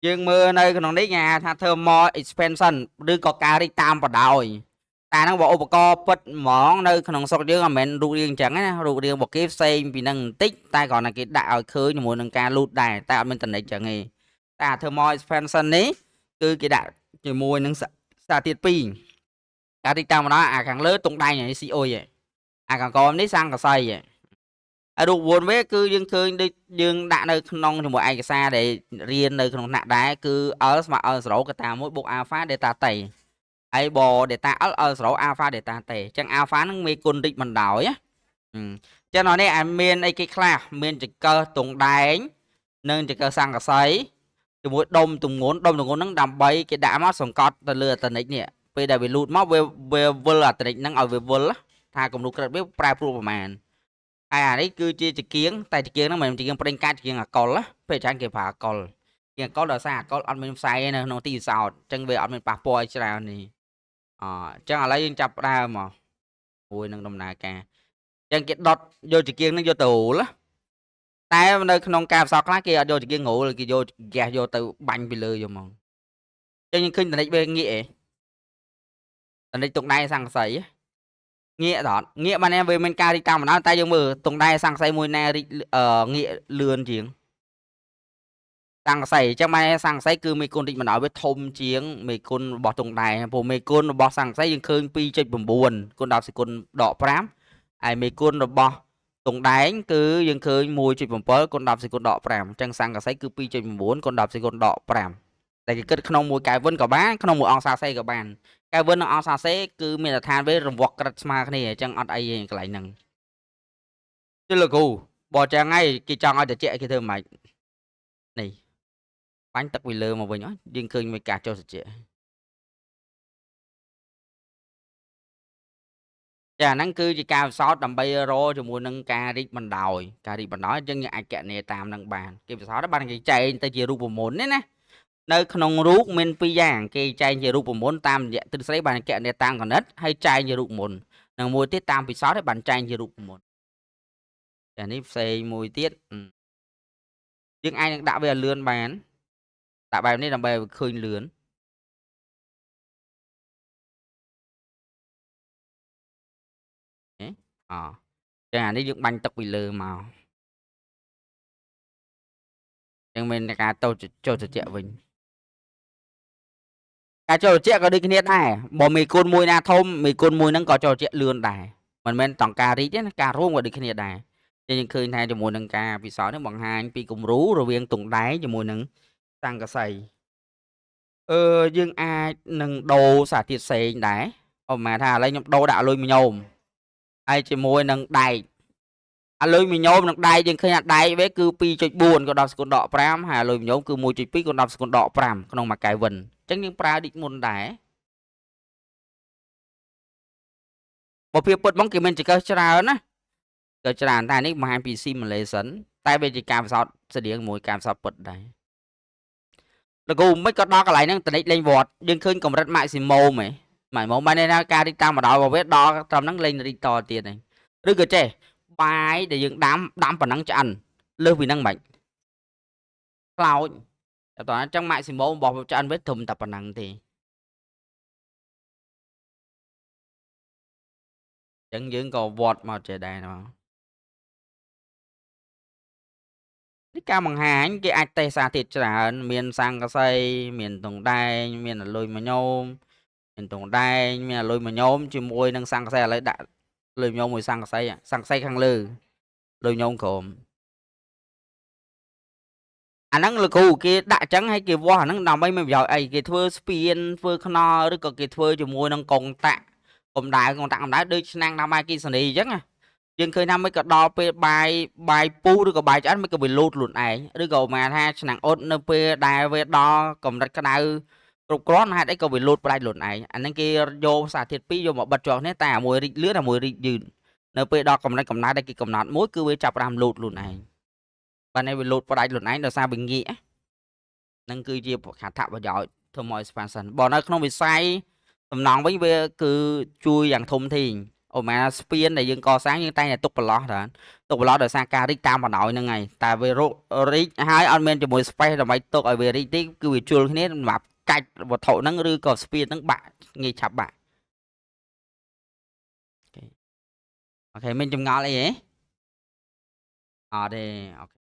dương mưa nơiក្នុងនេះnhà tha thermal expansion ឬក៏ការរីកតាមបដោយតែហ្នឹងបើឧបករណ៍ពិតហ្មងនៅក្នុងស្រុកយើងមិនមែនរូបរាងអញ្ចឹងណារូបរាងរបស់គេផ្សេងពីនឹងបន្តិចតែគ្រាន់តែគេដាក់ឲ្យឃើញជាមួយនឹងការលូតដែរតែអត់មានតនិចអញ្ចឹងទេតែ thermal expansion នេះគឺគេដាក់ជាមួយនឹងសារធាតុ2ការរីកតាមបដោយអាខាងលើតុងដែងនេះ CO ឯអាខាងក្រោមនេះសង្កសីឯរូបវនវាគឺយើងឃើញដូចយើងដាក់នៅក្នុងជាមួយឯកសារដែលរៀននៅក្នុងថ្នាក់ដែរគឺ L ស្មើ L0 កតា1បូក alpha delta t ហើយបើ delta L L0 alpha delta t អញ្ចឹង alpha ហ្នឹងមេគុណរីកបណ្ដោយណាចឹងនៅនេះមានអីគេខ្លះមានចង្កឹះតុងដែងនិងចង្កឹះសង្កសីជាមួយដុំទម្ងន់ហ្នឹងដើម្បីគេដាក់មកសង្កត់ទៅលើអតនិចនេះពេលដែលវាលូតមកវាវិលអតនិចហ្នឹងឲ្យវាវិលថាគំនូក្រិតវាប្រែប្រួលប្រមាណហើយអានេះគឺជាចង្គៀងតែចង្គៀងហ្នឹងមិនមែនចង្គៀងប្រេងកាតចង្គៀងអាកុលណាពេលច្រើនគេប្រើអាកុលជាងអាកុលដោយសារអាកុលអត់មានផ្សែងនៅក្នុងទីសោតអញ្ចឹងវាអត់មានប៉ះពាល់ឲ្យច្រើននេះអញ្ចឹងឥឡូវយើងចាប់ផ្ដើមមកមួយនឹងដំណើរការអញ្ចឹងគេដុតយកចង្គៀងហ្នឹងយកទៅរូលតែនៅក្នុងការផ្សោតខ្លះគេអត់យកចង្គៀងរូលគេយកហ្គាសយកទៅបាញ់ពីលើយកមកអញ្ចឹងយើងឃើញតនិចវាងាកឯតនិចតុងដែងសង្កសីងាកអត់ងាកបានវាមានការរីកតាមបណ្ដោយតែយើងមើលតុងដែងសង្កសីមួយណារីកងាកលឿនជាងសង្កសីអញ្ចឹងម៉ែសង្កសីគឺមេគុណរីកបណ្ដោយវាធំជាងមេគុណរបស់តុងដែងព្រោះមេគុណរបស់សង្កសីយើងឃើញ 2.9 គុណ10សេគុណដក5ហើយមេគុណរបស់តុងដែងគឺយើងឃើញ 1.7 គុណ10សេគុណដក5អញ្ចឹងសង្កសីគឺ 2.9 គុណ10សេគុណដក5តែគេគិតក្នុងមួយកែវិនក៏បានក្នុងមួយអង្សាសេក៏បានកែវិននិងអង្សាសេគឺមានឋានវារង្វាស់ក្រិតស្មើគ្នាអញ្ចឹងអត់អីទេកន្លែងហ្នឹងជិះលោកគ្រូបើចឹងហើយគេចង់ឲ្យតិចគេធ្វើមិននេះបាញ់ទឹកពីលើមកវិញយើងឃើញមានការចុះត្រជាក់ចាហ្នឹងគឺជាការពិសោធន៍ដើម្បីរកជាមួយនឹងការរីកបណ្ដោយអញ្ចឹងយើងអាចកណនាតាមនឹងបានគេពិសោធន៍បានគេចែងទៅជារូបមន្តណានៅក្នុងរូបមាន2យ៉ាងគេចែងជារូបមន្តតាមរយៈទ្រឹស្ដីបានកណនាតាមគណិតហើយចែងជារូបមន្តនិងមួយទៀតតាមពិសោធន៍បានចែងជារូបមន្តចានេះផ្សេងមួយទៀតយើងអាចនឹងដាក់វាលឿនបានដាក់បែបនេះដើម្បីឲ្យឃើញលឿនចឹងអានេះយើងបាញ់ទឹកពីលើមកចឹងមានការចុះត្រជាក់វិញការចុះត្រជាក់ក៏ដូចគ្នាដែរបើមេគុណមួយណាធំមេគុណមួយហ្នឹងក៏ចុះត្រជាក់លឿនដែរមិនមែនតង់ការរីកទេណាការរួមក៏ដូចគ្នាដែរយើងឃើញថាជាមួយនឹងការពិសោធន៍នេះបង្ហាញពីគំរូរវាងតុងដែងជាមួយនឹងសង្កសីយើងអាចនឹងដូរសារធាតុផ្សេងដែរឧបមាថាឥឡូវខ្ញុំដូរដាក់អាលុយមីញ៉ូមហើយជាមួយនឹងដែកអាលុយមីញ៉ូមនិងដែកយើងឃើញអាដែកវាគឺ 2.4 ក៏10សេគុណដក5ហើយអាលុយមីញ៉ូមគឺ 1.2 ក៏10សេគុណដក5ក្នុងមួយកែវិនអញ្ចឹងយើងប្រើដូចមុនដែរបើភាពពិតមកគេមានចង្កឹះច្រើនណាក៏ច្រើនតែនេះបង្ហាញពី simulation តែវាជាការពិសោធន៍ស្តៀងមួយការពិសោធន៍ពិតដែរលោកគ្រូមិនក៏ដល់កន្លែងហ្នឹងតនិចលេងវត្តយើងឃើញកម្រិត maximum ហ៎maximum បានន័យថាការរីកតាមបណ្ដោយរបស់វាដល់ត្រឹមហ្នឹងលេងរីកតទៀតហ្នឹងឬក៏ចេះបាយដែលយើងដាំប៉ុណ្ណឹងឆ្អិនលើសពីហ្នឹងមិនខ្លោចតែអញ្ចឹង maximum របស់ឆ្អិនវាត្រឹមតែប៉ុណ្ណឹងទេអញ្ចឹងយើងក៏វត្តមកចេះដែរហ្នឹងនេះការបង្ហាញគេអាចតេស្តសារធាតុច្រើនមានសង្កសីមានតុងដែងមានអាលុយម៉ាញ៉ូមមានតុងដែងមានអាលុយម៉ាញ៉ូមជាមួយនឹងសង្កសីឥឡូវដាក់លុយម៉ាញ៉ូមមួយសង្កសីខាងលើលុយម៉ាញ៉ូមក្រោមអាហ្នឹងលោកគ្រូគេដាក់អញ្ចឹងហើយគេវាស់អាហ្នឹងដើម្បីមានប្រយោជន៍អីគេធ្វើស្ពានធ្វើខ្នល់ឬក៏គេធ្វើជាមួយនឹងកុងតាក់កម្ដៅដូចឆ្នាំងដាំបាយគីសនីអញ្ចឹងណាយើងឃើញថាមិនក៏ដល់ពេលបាយពុះឬក៏បាយឆ្អិនមិនក៏វាលូតខ្លួនឯងឬក៏មកថាឆ្នាំងអ៊ុតនៅពេលដែលវាដល់កម្រិតក្តៅគ្រប់គ្រាន់ហេតុអីក៏វាលូតផ្ដាច់ខ្លួនឯងអាហ្នឹងគេយកសារធាតុ2យកមកបិទជាប់គ្នាតែមួយរីកលឿនមួយរីកយឺតនៅពេលដល់កម្រិតកំណត់ដែលគេកំណត់មួយគឺវាចាប់ផ្ដើមលូតខ្លួនឯងបាននេះវាលូតផ្ដាច់ខ្លួនឯងដោយសារវាងាកហ្នឹងគឺជាអត្ថប្រយោជន៍ thermal expansion បើនៅក្នុងវិស័យសំណង់វិញវាគឺជួយយ៉ាងធំធេង អូមែនស្ពានដែលយើងកសាងយើងតែងតែទុកប្រឡោះដែរទុកប្រឡោះដោយសារការរីកតាមបណ្ដោយហ្នឹងហើយតែវារីកហើយអត់មានជាមួយ space ដើម្បីទុកឲ្យវារីកទេគឺវាជួលគ្នាសម្រាប់កាច់វត្ថុហ្នឹងឬក៏ស្ពានហ្នឹងបាក់ងាយឆាប់បាក់អូខេមានចម្ងល់អីហ៎អត់ទេអូខេ